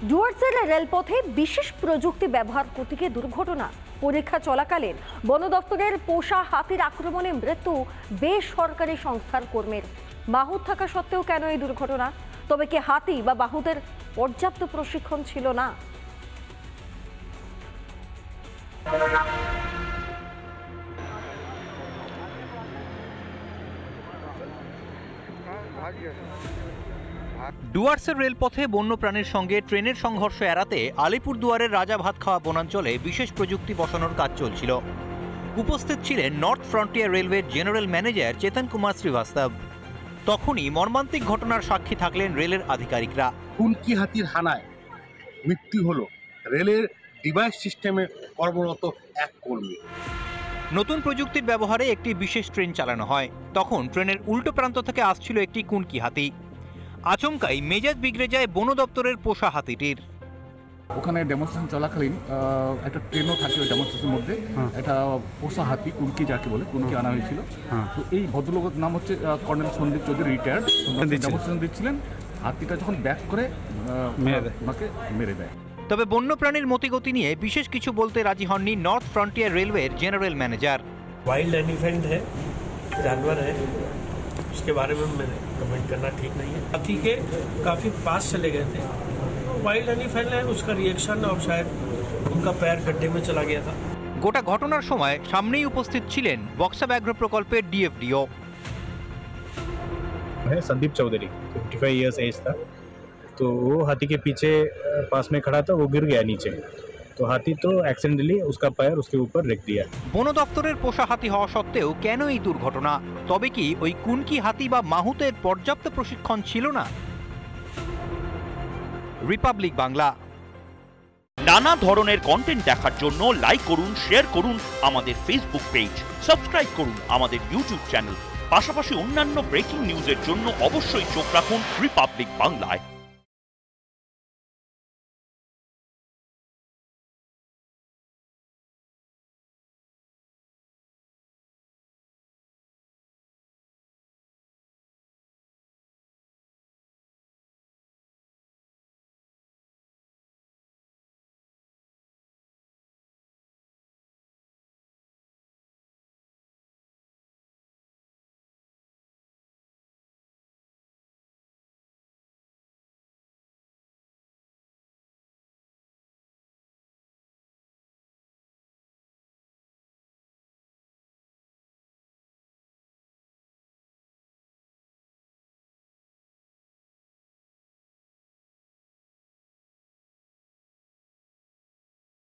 ডুয়ার্সের রেলপথে বিশেষ প্রযুক্তি ব্যবহার করতে গিয়ে দুর্ঘটনা। পরীক্ষা চলাকালীন বন দপ্তরের পোষা হাতির আক্রমণে মৃত্যু বেসরকারি সংস্থার কর্মীর। বাহু থাকা সত্ত্বেও কেন এই দুর্ঘটনা? তবে কি হাতি বা বাহুদের পর্যাপ্ত প্রশিক্ষণ ছিল না? ডুয়ার্সের রেলপথে বন্যপ্রাণীর সঙ্গে ট্রেনের সংঘর্ষ এড়াতে আলিপুরদুয়ারের রাজাভাতখাওয়া বনাঞ্চলে বিশেষ প্রযুক্তি বসানোর কাজ চলছিল। উপস্থিত ছিলেন নর্থ ফ্রন্টিয়ার রেলওয়ের জেনারেল ম্যানেজার চেতন কুমার শ্রীবাস্তব। তখনই মর্মান্তিক ঘটনার সাক্ষী থাকলেন রেলের আধিকারিকরা। কুনকি হাতির হানায় মৃত্যু হলো রেলের ডিভাইস সিস্টেমে কর্মরত এক কর্মী। নতুন প্রযুক্তির ব্যবহারে একটি বিশেষ ট্রেন চালানো হয়। তখন ট্রেনের উল্টো প্রান্ত থেকে আসছিল একটি কুনকি হাতি। আচমকাই মেজাজ বিগড়ে যায় বন দপ্তরের পোষা হাতিটির। ওখানে ডেমনস্ট্রেশন চলাকালীন একটা ট্রেনও থাকে ওই ডেমনস্ট্রেশনের মধ্যে। একটা পোষা হাতি কুনকি যাকে বলে কুনকি আনা হয়েছিল। তো এই ভদ্রলোকের নাম হচ্ছে colonel Sandeep Chowdhury, retired. Demonstration দিচ্ছিলেন, হাতিটা যখন ব্যাক করে ওনাকে মেরে দেয়। তবে বন্যপ্রাণীর মতিগতি নিয়ে বিশেষ কিছু বলতে রাজি হননি নর্থ ফ্রন্টিয়ার রেলওয়ের জেনারেল ম্যানেজার। वाइल्ड एलिफेंट है, जानवर है, उसके बारे में मैंने कमेंट करना ठीक नहीं है। हाथी के काफ़ी पास चले गए थे। वाइल्ड एलिफेंट है, उसका रिएक्शन और शायद उनका पैर गड्ढे में चला गया था। গোটা ঘটনার সময় সামনেই উপস্থিত ছিলেন বক্সা ব্যাঘ্র প্রকল্পের ডিএফডিও। संदीप चौधरी 55 इयर्स एज था। तो वो हाथी के पीछे पास में खड़ा था, वो गिर गया नीचे। तो हाथी तो एक्सीडेंटली उसका पैर उसके ऊपर रख दिया। বন দপ্তরের পোষা হাতি হওয়া সত্ত্বেও কেন এই দুর্ঘটনা? তবে কি ওই কুনকি হাতি বা মাহুতের পর্যাপ্ত প্রশিক্ষণ ছিল না? রিপাবলিক বাংলা। নানা ধরনের কন্টেন্ট দেখার জন্য লাইক করুন, শেয়ার করুন আমাদের ফেসবুক পেজ, সাবস্ক্রাইব করুন আমাদের ইউটিউব চ্যানেল। পাশাপাশি অন্যান্য ব্রেকিং নিউজের জন্য অবশ্যই চোখ রাখুন রিপাবলিক বাংলায়।